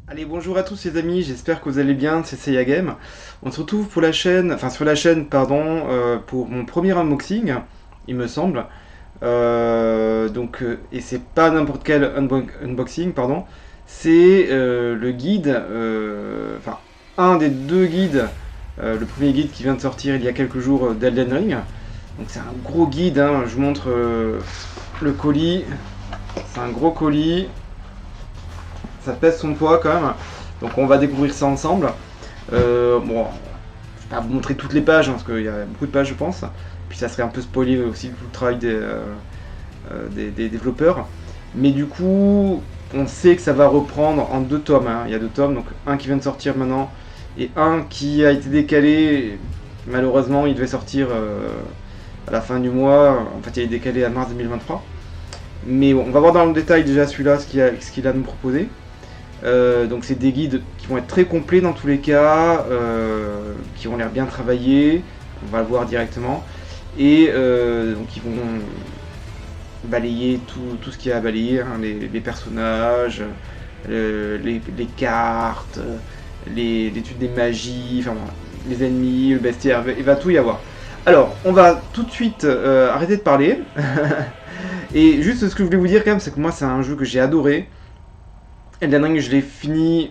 Allez, bonjour à tous les amis, j'espère que vous allez bien, c'est Seiya Game. On se retrouve pour la chaîne, enfin sur la chaîne, pardon, pour mon premier unboxing, il me semble. Et c'est pas n'importe quel unboxing, pardon, c'est le guide, enfin un des deux guides, le premier guide qui vient de sortir il y a quelques jours d'Elden Ring. Donc c'est un gros guide, hein, je vous montre le colis, c'est un gros colis. Ça pèse son poids quand même. Donc on va découvrir ça ensemble. Bon, je vais pas vous montrer toutes les pages, hein, parce qu'il y a beaucoup de pages je pense. Puis ça serait un peu spoiler aussi tout le travail des développeurs. Mais du coup, on sait que ça va reprendre en deux tomes. Hein. Il y a deux tomes, donc un qui vient de sortir maintenant et un qui a été décalé. Malheureusement, il devait sortir à la fin du mois. En fait, il est décalé à mars 2023. Mais bon, on va voir dans le détail déjà celui-là, ce qu'il a à nous proposer. Donc c'est des guides qui vont être très complets dans tous les cas, qui ont l'air bien travaillés, on va le voir directement, et donc ils vont balayer tout ce qu'il y a à balayer, hein, les personnages, les cartes, l'étude des magies, enfin les ennemis, le bestiaire, il va tout y avoir. Alors, on va tout de suite arrêter de parler, et juste ce que je voulais vous dire quand même, c'est que moi c'est un jeu que j'ai adoré. Elden Ring, je l'ai fini,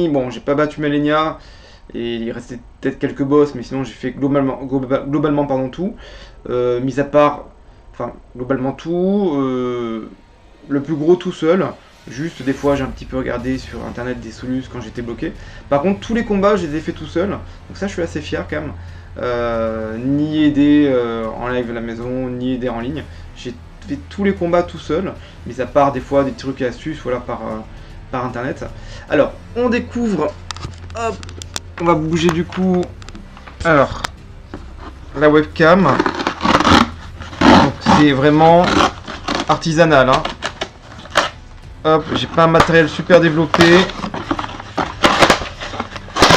bon, j'ai pas battu Malenia, et il restait peut-être quelques boss, mais sinon j'ai fait globalement pardon, tout. Mis à part, enfin, globalement tout, le plus gros tout seul. Juste, des fois, j'ai un petit peu regardé sur internet des solutions quand j'étais bloqué. Par contre, tous les combats, je les ai fait tout seul. Donc ça, je suis assez fier quand même. Ni aider en live à la maison, ni aider en ligne. J'ai fait tous les combats tout seul, mis à part des fois des trucs et astuces, voilà, par internet. Alors, on découvre, hop, on va bouger du coup, alors, la webcam, c'est vraiment artisanal, hein. Hop, j'ai pas un matériel super développé,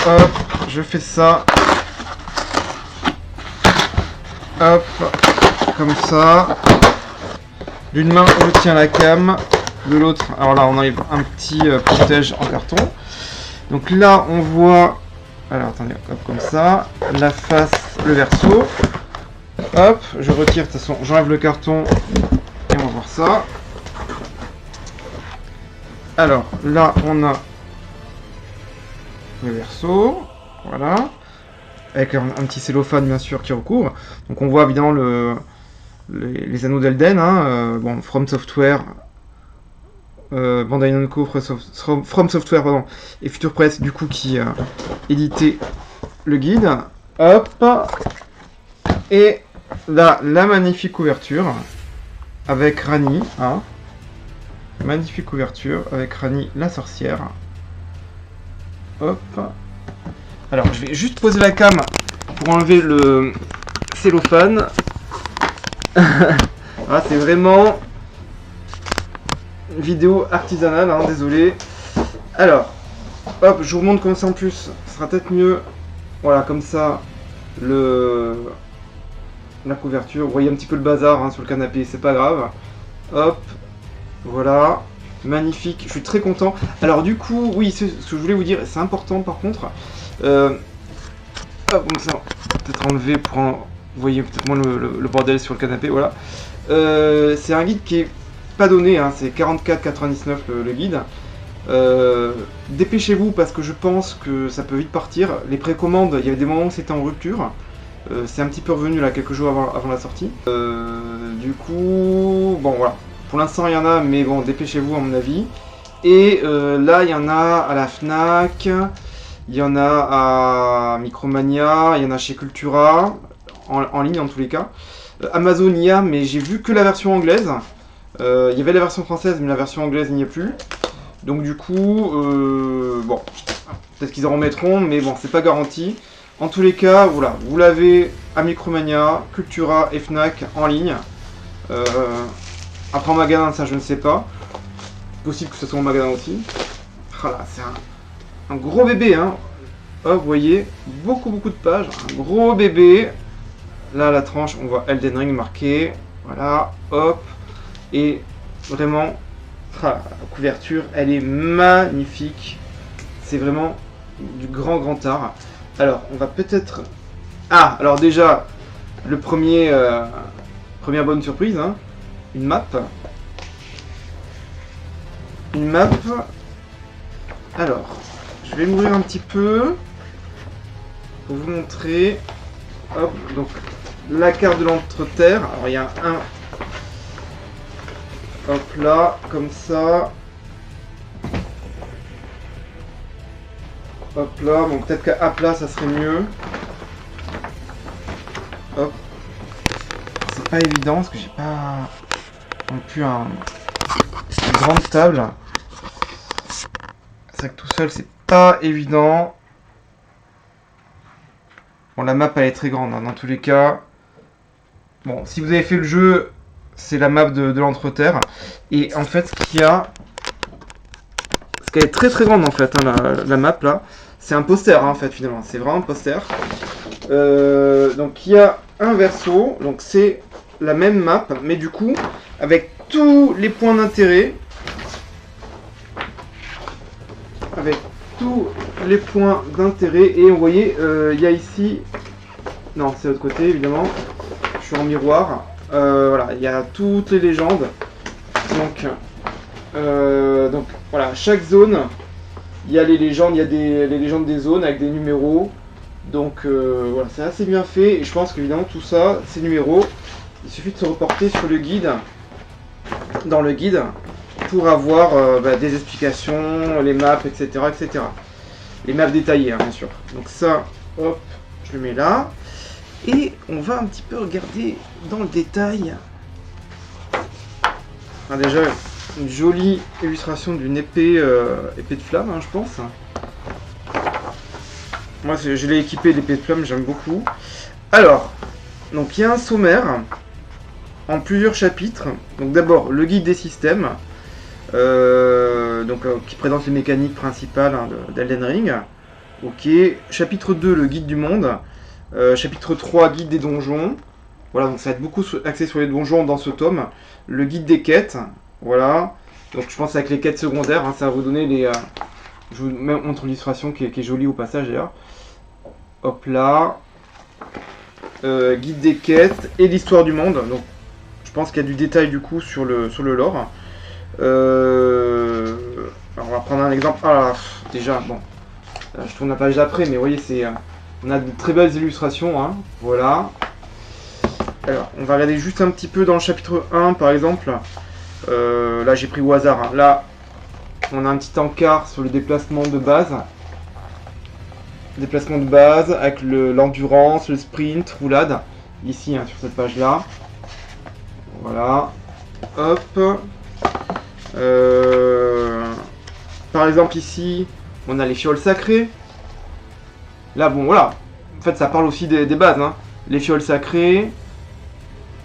hop, je fais ça, hop, comme ça. D'une main, je tiens la cam, de l'autre, alors là, on enlève un petit protège en carton. Donc là, on voit, alors attendez, hop, comme ça, la face, le verso. Hop, je retire, de toute façon, j'enlève le carton et on va voir ça. Alors là, on a le verso, voilà, avec un petit cellophane bien sûr qui recouvre. Donc on voit évidemment les anneaux d'Elden, hein, bon, From Software, Bandai Namco, From Software, pardon, et Future Press, du coup, qui a édité le guide. Hop, et là, la magnifique couverture avec Ranni, hein. Magnifique couverture avec Ranni, la sorcière. Hop. Alors, je vais juste poser la cam pour enlever le cellophane. Ah, c'est vraiment une vidéo artisanale, hein, désolé. Alors, hop, je vous montre comme ça en plus, ce sera peut-être mieux. Voilà, comme ça, la couverture. Vous voyez un petit peu le bazar, hein, sur le canapé, c'est pas grave. Hop, voilà, magnifique, je suis très content. Alors du coup, oui, ce que je voulais vous dire, c'est important par contre. Hop, comme ça, peut-être enlever pour vous voyez peut-être moins le bordel sur le canapé, voilà. C'est un guide qui est pas donné, hein, c'est 44,99 le guide. Dépêchez-vous parce que je pense que ça peut vite partir. Les précommandes, il y avait des moments où c'était en rupture. C'est un petit peu revenu là quelques jours avant la sortie. Du coup, bon voilà. Pour l'instant il y en a, mais bon, dépêchez-vous à mon avis. Et là il y en a à la Fnac, il y en a à Micromania, il y en a chez Cultura, en ligne en tous les cas. Amazon il y a, mais j'ai vu que la version anglaise. Il y avait la version française, mais la version anglaise n'y est plus. Donc du coup, bon, peut-être qu'ils en remettront, mais bon, c'est pas garanti. En tous les cas, voilà, vous l'avez à Micromania, Cultura et Fnac en ligne. Après en magasin, ça je ne sais pas. Possible que ce soit en magasin aussi. Voilà, c'est un gros bébé, hein. Hop, vous voyez, beaucoup de pages, un gros bébé. Là, la tranche, on voit Elden Ring marqué. Voilà, hop. Et vraiment, La couverture, elle est magnifique. C'est vraiment du grand art. Alors, on va peut-être... Ah, alors déjà, le première bonne surprise, hein, une map. Une map. Alors, je vais m'ouvrir un petit peu pour vous montrer. Hop, donc la carte de l'Entreterre. Alors, il y a un... Hop là, comme ça. Hop là, bon peut-être qu'à plat ça serait mieux. Hop. C'est pas évident parce que j'ai pas non plus une grande table. C'est vrai que tout seul c'est pas évident. Bon, la map elle est très grande hein, dans tous les cas. Bon, si vous avez fait le jeu, c'est la map de l'Entreterre. Et en fait, ce qu'il y a... Parce qu'elle est très grande en fait, hein, la map là. C'est un poster hein, en fait finalement, c'est vraiment un poster. Donc il y a un verso, donc c'est la même map, mais du coup avec tous les points d'intérêt. Avec tous les points d'intérêt. Et vous voyez, il y a ici... Non, c'est de l'autre côté évidemment. Je suis en miroir. Voilà, il y a toutes les légendes. Donc voilà, chaque zone, il y a les légendes, il y a les légendes des zones avec des numéros. Donc voilà, c'est assez bien fait. Et je pense qu'évidemment tout ça, ces numéros, il suffit de se reporter sur le guide, dans le guide, pour avoir des explications, les maps, etc., etc. Les maps détaillées, hein, bien sûr. Donc ça, hop, je le mets là. Et on va un petit peu regarder dans le détail. Ah, déjà, une jolie illustration d'une épée de flamme, hein, je pense. Moi, je l'ai équipé l'épée de flamme, j'aime beaucoup. Alors, donc il y a un sommaire en plusieurs chapitres. Donc d'abord, le guide des systèmes, qui présente les mécaniques principales hein, d'Elden Ring. Ok. Chapitre 2, le guide du monde. Chapitre 3, guide des donjons. Voilà, donc ça va être beaucoup axé sur les donjons dans ce tome. Le guide des quêtes. Voilà. Donc je pense avec les quêtes secondaires, hein, ça va vous donner les... je vous montre l'illustration qui est jolie au passage d'ailleurs. Hop là. Guide des quêtes et l'histoire du monde. Donc je pense qu'il y a du détail du coup sur le lore. Alors on va prendre un exemple. Ah déjà, bon. Je tourne la page d'après, mais vous voyez, on a de très belles illustrations. Hein, voilà. Alors, on va regarder juste un petit peu dans le chapitre 1 par exemple. Là j'ai pris au hasard. Hein. Là, on a un petit encart sur le déplacement de base. Déplacement de base avec l'endurance, le sprint, roulade. Ici, hein, sur cette page-là. Voilà. Hop. Par exemple ici, on a les fioles sacrées. Là, bon, voilà. En fait, ça parle aussi des bases. Hein. Les fioles sacrées.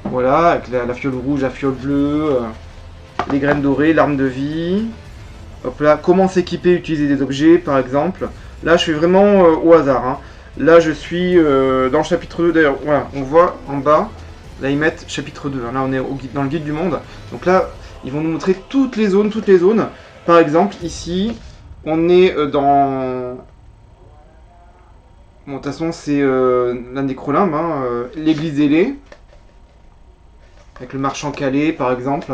Voilà, avec la fiole rouge, la fiole bleue. Les graines dorées, l'arme de vie. Hop là, comment s'équiper et utiliser des objets, par exemple. Là, je fais vraiment au hasard. Hein. Là, je suis dans le chapitre 2. D'ailleurs, voilà, on voit en bas. Là, ils mettent chapitre 2. Hein. Là, on est dans le guide du monde. Donc là, ils vont nous montrer toutes les zones. Par exemple, ici, on est dans... Bon, de toute façon, c'est la nécrolimbe, hein, l'église ailée. Avec le marchand calais, par exemple.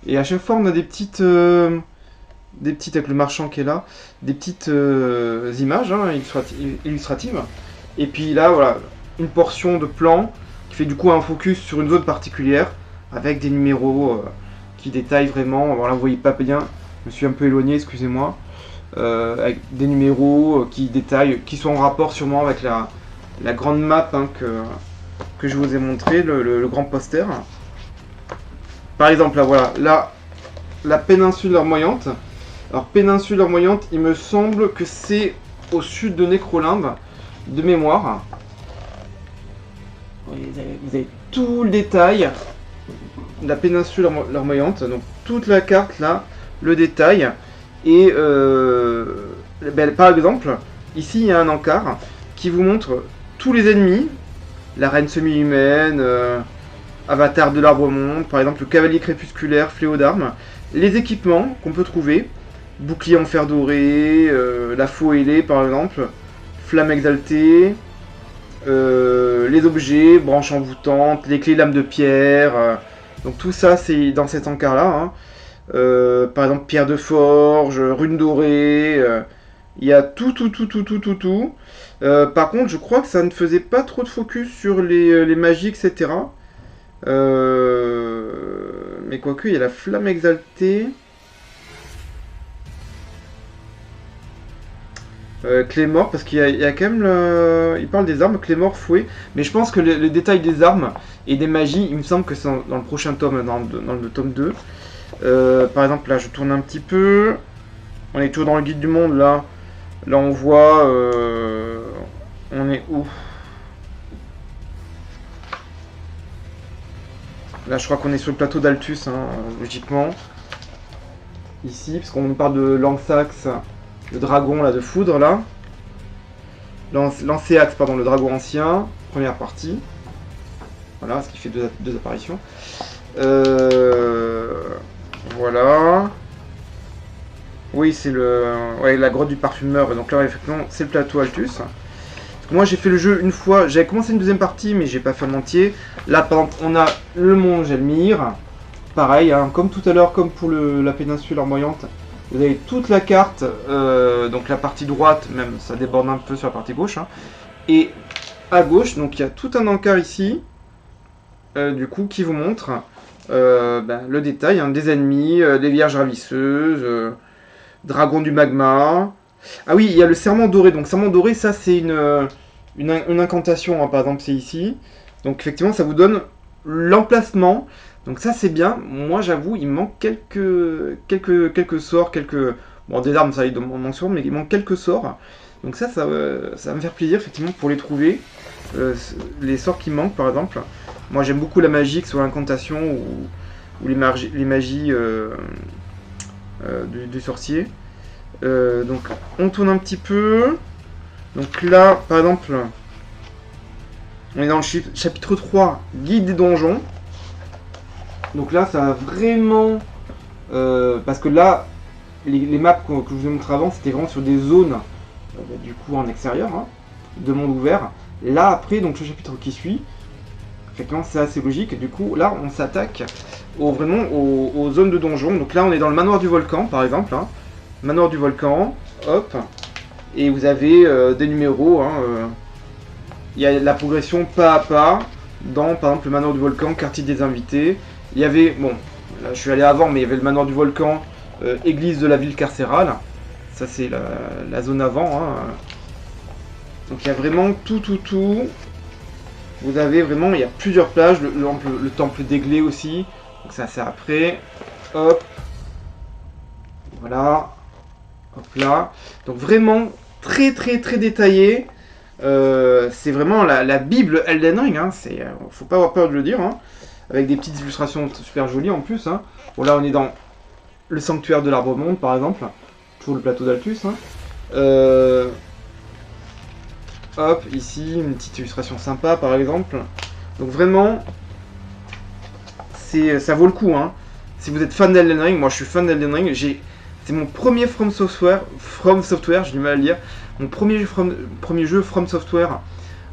Et à chaque fois, on a des petites, avec le marchand qui est là, des petites images hein, illustratives. Et puis là, voilà, une portion de plan qui fait du coup un focus sur une zone particulière, avec des numéros qui détaillent vraiment. Alors là, vous voyez pas bien, je me suis un peu éloigné, excusez-moi. Avec des numéros qui détaillent, qui sont en rapport sûrement avec la grande map hein, que je vous ai montré, le grand poster. Par exemple, là, voilà, là, la péninsule larmoyante. Alors, péninsule larmoyante, il me semble que c'est au sud de Nécrolimbe, de mémoire. Vous avez tout le détail de la péninsule larmoyante, donc toute la carte là, le détail. Et par exemple, ici il y a un encart qui vous montre tous les ennemis, la reine semi-humaine, avatar de l'arbre monde, par exemple le cavalier crépusculaire, fléau d'armes, les équipements qu'on peut trouver. Bouclier en fer doré, la faux ailée par exemple, flamme exaltée, les objets, branches envoûtantes, les clés lames de pierre. Donc tout ça c'est dans cet encart là. Hein. Par exemple pierre de forge, rune dorée. Il y a tout. Par contre je crois que ça ne faisait pas trop de focus sur les magies etc. Mais quoique il y a la flamme exaltée. Clémor, parce qu'il y a quand même il parle des armes, Clémor, fouet, mais je pense que le détail des armes et des magies, il me semble que c'est dans le prochain tome, dans le tome 2. Par exemple, là, je tourne un petit peu. On est toujours dans le guide du monde, là. Là, on voit... on est où? Là, je crois qu'on est sur le plateau d'Altus, hein, logiquement. Ici, parce qu'on nous parle de Lansax, le dragon là de foudre là. Lancéax, pardon, le dragon ancien, première partie. Voilà, ce qui fait deux apparitions. Voilà. Oui, c'est la grotte du parfumeur. Donc là, effectivement, c'est le plateau Altus. Moi, j'ai fait le jeu une fois. J'avais commencé une deuxième partie, mais j'ai pas fait l'entier. Là, par exemple, on a le mont Gelmir. Pareil, hein, comme tout à l'heure, comme pour la péninsule armoyante. Vous avez toute la carte, donc la partie droite, même ça déborde un peu sur la partie gauche. Hein. Et à gauche, donc il y a tout un encart ici, du coup, qui vous montre le détail hein, des ennemis, des vierges ravisseuses, dragon du magma. Ah oui, il y a le serment doré. Donc serment doré, ça c'est une incantation, hein, par exemple c'est ici. Donc effectivement, ça vous donne l'emplacement. Donc ça c'est bien, moi j'avoue il me manque quelques sorts, bon des armes ça il manque souvent, mais il manque quelques sorts. Donc ça va me faire plaisir effectivement pour les trouver, les sorts qui manquent par exemple. Moi j'aime beaucoup la magie, que ce soit l'incantation ou les magies du sorcier. Donc on tourne un petit peu, donc là par exemple on est dans le chapitre 3, guide des donjons. Donc là, ça va vraiment... parce que là, les maps que je vous ai montré avant, c'était vraiment sur des zones, du coup, en extérieur, hein, de monde ouvert. Là, après, donc le chapitre qui suit, effectivement, c'est assez logique. Du coup, là, on s'attaque vraiment aux zones de donjons. Donc là, on est dans le manoir du volcan, par exemple. Hein. Manoir du volcan, hop. Et vous avez des numéros. Hein, il y a la progression pas à pas dans, par exemple, le manoir du volcan, quartier des invités. Il y avait, bon, là je suis allé avant, mais il y avait le manoir du volcan, église de la ville carcérale. Ça c'est la zone avant. Hein. Donc il y a vraiment tout. Vous avez vraiment, il y a plusieurs plages, le temple d'Aiglé aussi. Donc ça c'est après. Hop. Voilà. Hop là. Donc vraiment très détaillé. C'est vraiment la Bible Elden Ring. Hein. Faut pas avoir peur de le dire. Hein. Avec des petites illustrations super jolies en plus. Hein. Bon là on est dans le sanctuaire de l'arbre monde par exemple, toujours le plateau d'Altus. Hein. Hop, ici une petite illustration sympa par exemple. Donc vraiment, ça vaut le coup. Hein. Si vous êtes fan d'Elden Ring, moi je suis fan d'Elden Ring. C'est mon premier From Software, j'ai du mal à le dire. Mon premier jeu From Software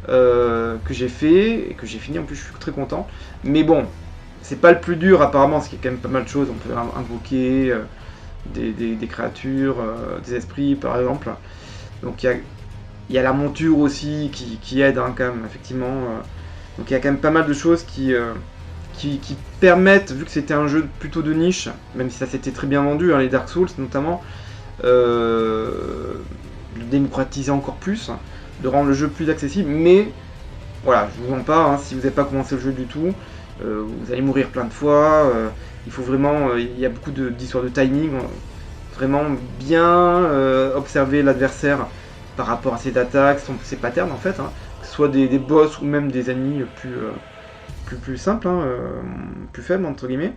que j'ai fait et que j'ai fini, en plus je suis très content. Mais bon, c'est pas le plus dur apparemment, parce qu'il y a quand même pas mal de choses. On peut invoquer des créatures, des esprits par exemple. Donc il y a la monture aussi qui aide hein, quand même, effectivement. Donc il y a quand même pas mal de choses qui permettent, vu que c'était un jeu plutôt de niche, même si ça s'était très bien vendu, hein, les Dark Souls notamment, de démocratiser encore plus, de rendre le jeu plus accessible, mais voilà, je vous en parle, hein, si vous n'avez pas commencé le jeu du tout, vous allez mourir plein de fois, il faut vraiment, il y a beaucoup d'histoires de timing, vraiment bien observer l'adversaire par rapport à ses attaques, ses patterns en fait, hein, que ce soit des boss ou même des ennemis plus simples, hein, plus faibles entre guillemets,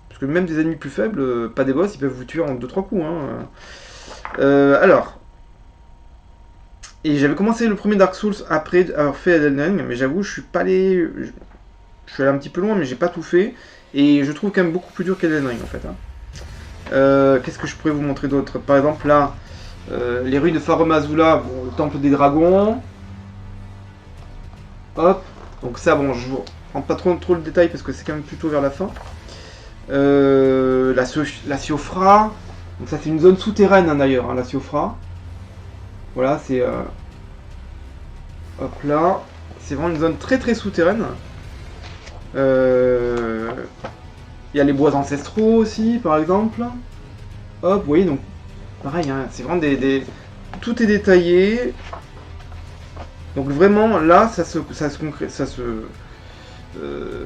parce que même des ennemis plus faibles, pas des boss, ils peuvent vous tuer en 2-3 coups. Hein. Alors, et j'avais commencé le premier Dark Souls après avoir fait Elden Ring, mais j'avoue, je suis allé un petit peu loin, mais j'ai pas tout fait, et je trouve quand même beaucoup plus dur qu'Elden Ring en fait. Hein. Qu'est-ce que je pourrais vous montrer d'autre? Par exemple, là, les ruines de Farum Azula, bon, le temple des dragons. Hop. Donc ça, bon, je vous rends pas trop le détail parce que c'est quand même plutôt vers la fin. La Siofra. Donc ça, c'est une zone souterraine hein, d'ailleurs, hein, la Siofra. Voilà, c'est... hop là. C'est vraiment une zone très très souterraine. Il y a les bois ancestraux aussi, par exemple. Hop, vous voyez, donc pareil, hein, c'est vraiment tout est détaillé. Donc vraiment, là,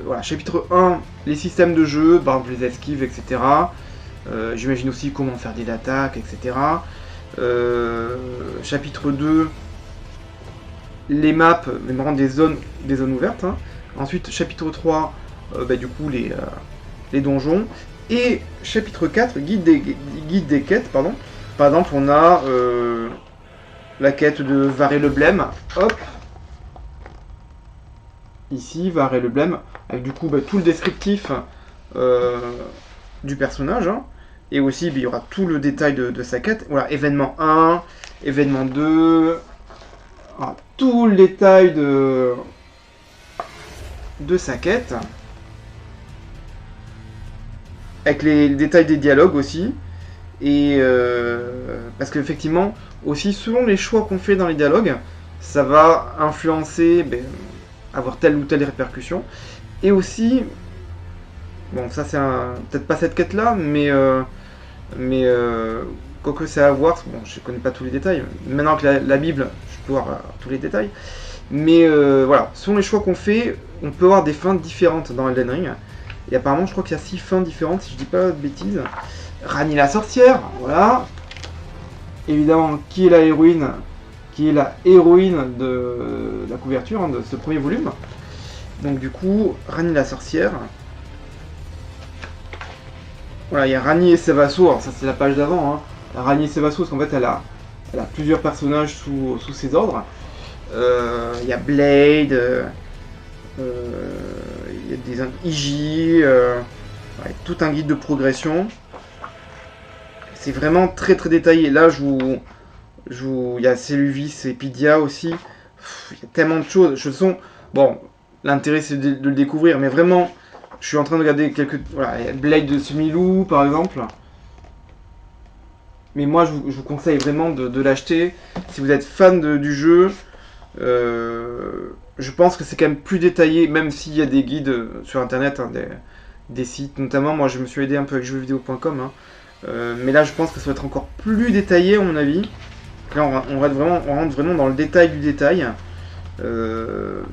voilà, chapitre 1, les systèmes de jeu, par exemple les esquives, etc. J'imagine aussi comment faire des attaques, etc. Chapitre 2, les maps, mais vraiment des zones ouvertes. Hein. Ensuite, chapitre 3, du coup, les donjons. Et chapitre 4, guide des quêtes, pardon. Par exemple, on a la quête de Varé le Blême. Hop. Ici, Varé le Blême. Avec du coup tout le descriptif du personnage. Hein. Et aussi, il y aura tout le détail de sa quête. Voilà, événement 1, événement 2. Voilà, tout le détail de sa quête. Avec les détails des dialogues aussi. Et parce qu'effectivement, aussi selon les choix qu'on fait dans les dialogues, ça va influencer, avoir telle ou telle répercussion. Et aussi, bon ça c'est peut-être pas cette quête là, mais quoique c'est à voir, bon je connais pas tous les détails. Maintenant que la Bible, je peux voir tous les détails. Mais voilà, selon les choix qu'on fait, on peut avoir des fins différentes dans Elden Ring. Et apparemment, je crois qu'il y a 6 fins différentes, si je dis pas de bêtises. Ranni la sorcière, voilà. Évidemment, qui est la héroïne de la couverture hein, de ce premier volume. Donc du coup, Ranni la sorcière. Voilà, il y a Ranni et ses vassaux, alors ça c'est la page d'avant. Hein. Ranni et ses vassaux, parce qu'en fait elle a plusieurs personnages sous ses ordres. Il y a Blade, il y a des Iji, ouais, tout un guide de progression. C'est vraiment très très détaillé. Là, il y a Celluvis et Pidia aussi. Il y a tellement de choses. Bon, l'intérêt c'est de le découvrir, mais vraiment, je suis en train de regarder quelques. Voilà, il y a Blade de Sumilou par exemple. Mais moi, je vous conseille vraiment de l'acheter. Si vous êtes fan du jeu, je pense que c'est quand même plus détaillé, même s'il y a des guides sur internet, hein, des sites notamment. Moi, je me suis aidé un peu avec jeuxvideo.com. Hein. Mais là, je pense que ça va être encore plus détaillé, à mon avis. Là, on rentre vraiment dans le détail du détail.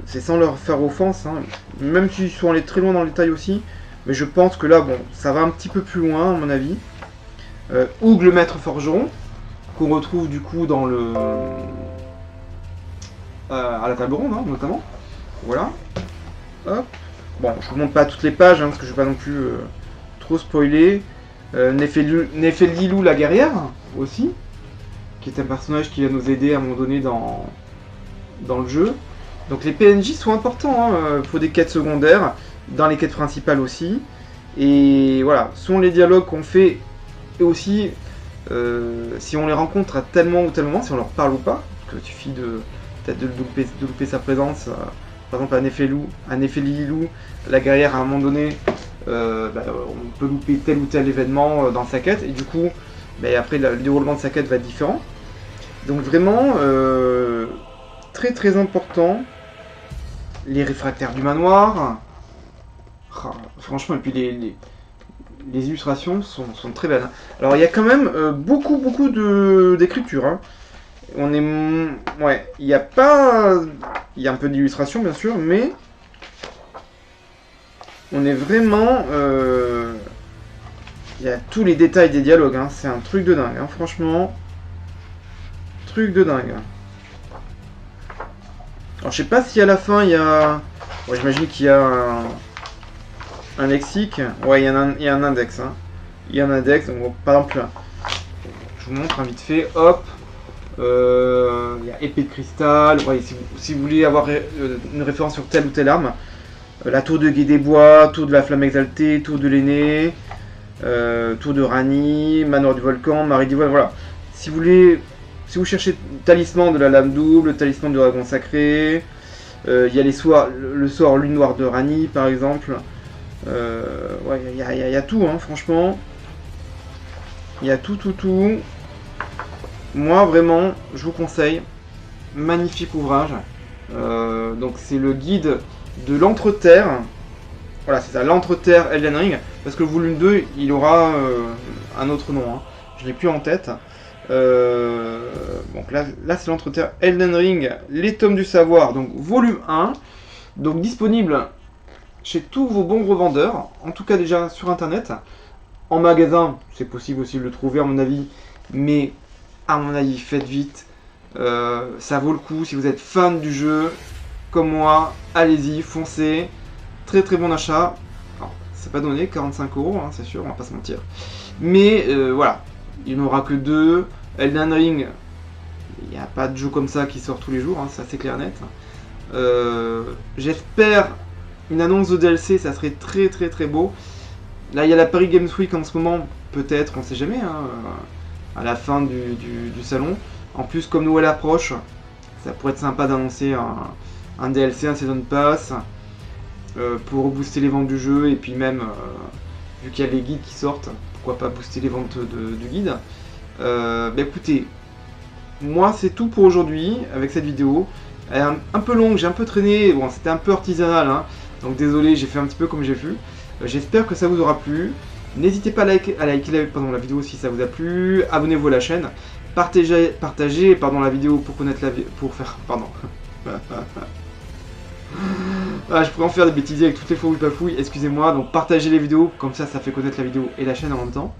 C'est sans leur faire offense, hein. Même s'ils sont allés très loin dans le détail aussi. Mais je pense que là, bon, ça va un petit peu plus loin, à mon avis. Oug le maître forgeron, qu'on retrouve du coup dans à la table ronde, hein, notamment. Voilà. Hop. Bon, je vous montre pas toutes les pages, hein, parce que je vais pas non plus trop spoiler. Nefelilou la guerrière, aussi, qui est un personnage qui va nous aider à un moment donné dans le jeu. Donc les PNJ sont importants hein, pour des quêtes secondaires, dans les quêtes principales aussi. Et voilà, selon les dialogues qu'on fait, et aussi si on les rencontre à tel moment ou tel moment, si on leur parle ou pas, parce qu'il suffit peut-être de louper sa présence. Par exemple à Nefelilou, la guerrière à un moment donné, on peut louper tel ou tel événement dans sa quête, et du coup, après le déroulement de sa quête va être différent. Donc vraiment, très très important. Les réfractaires du manoir. Franchement, et puis les illustrations sont très belles. Alors il y a quand même beaucoup d'écriture. Hein. Ouais, il y a pas... Il y a un peu d'illustration bien sûr, mais... On est vraiment... Il y a tous les détails des dialogues, hein. C'est un truc de dingue, hein. Franchement. Truc de dingue. Alors je sais pas si à la fin il y a... Ouais, j'imagine qu'il y a un lexique. Ouais, il y a un index. Hein. Il y a un index, donc bon, par exemple, je vous montre vite fait, hop. Il y a épée de cristal. Ouais, si vous voulez avoir une référence sur telle ou telle arme. La tour de guet des bois, tour de la flamme exaltée, tour de l'aîné. Tour de Rani, Manoir du Volcan, Marie d'Ivoire, voilà. Si vous cherchez talisman de la lame double, talisman du dragon sacré, il y a le sort Lune Noire de Rani par exemple. Ouais, il y a tout, hein, franchement. Il y a tout. Moi, vraiment, je vous conseille. Magnifique ouvrage. Donc, c'est le guide de l'Entre-Terre. Voilà, c'est ça, l'Entre-Terre Elden Ring. Parce que le volume 2, il aura un autre nom. Hein. Je ne l'ai plus en tête. Donc là c'est l'Entre-Terre Elden Ring, les tomes du savoir, donc volume 1. Donc disponible chez tous vos bons revendeurs. En tout cas, déjà sur internet. En magasin, c'est possible aussi de le trouver, à mon avis. Mais à mon avis, faites vite. Ça vaut le coup. Si vous êtes fan du jeu, comme moi, allez-y, foncez. Très bon achat. Alors, c'est pas donné, 45 €, hein, c'est sûr, on va pas se mentir. Mais voilà, il n'y en aura que 2. Elden Ring, il n'y a pas de jeu comme ça qui sort tous les jours, hein, c'est assez clair net. J'espère une annonce de DLC, ça serait très beau. Là, il y a la Paris Games Week en ce moment, peut-être, on sait jamais, hein, à la fin du salon. En plus, comme Noël approche, ça pourrait être sympa d'annoncer un DLC, un Season Pass, pour booster les ventes du jeu, et puis même, vu qu'il y a les guides qui sortent, pourquoi pas booster les ventes du guide. Bah écoutez, moi c'est tout pour aujourd'hui avec cette vidéo. Elle est un peu longue, j'ai un peu traîné, bon c'était un peu artisanal, hein, donc désolé, j'ai fait un petit peu comme j'ai pu. J'espère que ça vous aura plu. N'hésitez pas à liker la vidéo si ça vous a plu, abonnez-vous à la chaîne, partagez la vidéo pour connaître je pourrais en faire des bêtises avec toutes les fouilles pafouilles, excusez-moi, donc partagez les vidéos, comme ça fait connaître la vidéo et la chaîne en même temps.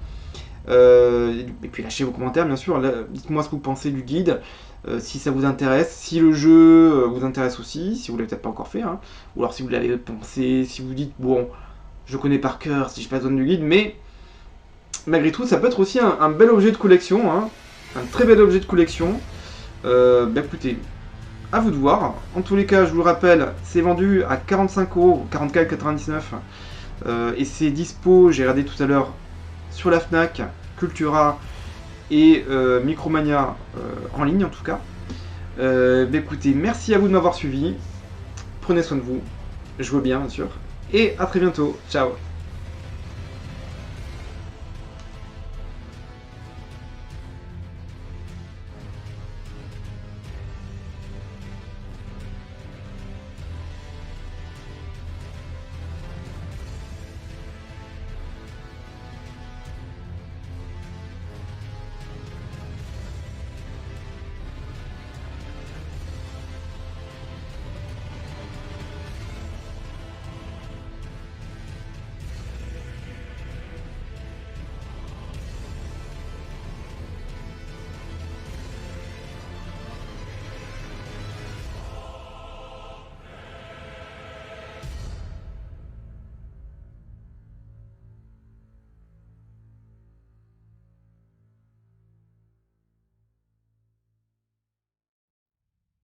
Et puis lâchez vos commentaires bien sûr, dites-moi ce que vous pensez du guide, si ça vous intéresse, si le jeu vous intéresse aussi, si vous l'avez peut-être pas encore fait, hein, ou alors si vous l'avez pensé, si vous dites bon, je connais par cœur, si j'ai pas besoin du guide, mais malgré tout ça peut être aussi un bel objet de collection, hein, un très bel objet de collection. Bah écoutez, à vous de voir. En tous les cas, je vous le rappelle, c'est vendu à 45 €, 44,99 €, et c'est dispo, j'ai regardé tout à l'heure, sur la Fnac, Cultura et Micromania en ligne en tout cas. Bah écoutez, merci à vous de m'avoir suivi. Prenez soin de vous. Jouez bien sûr. Et à très bientôt. Ciao.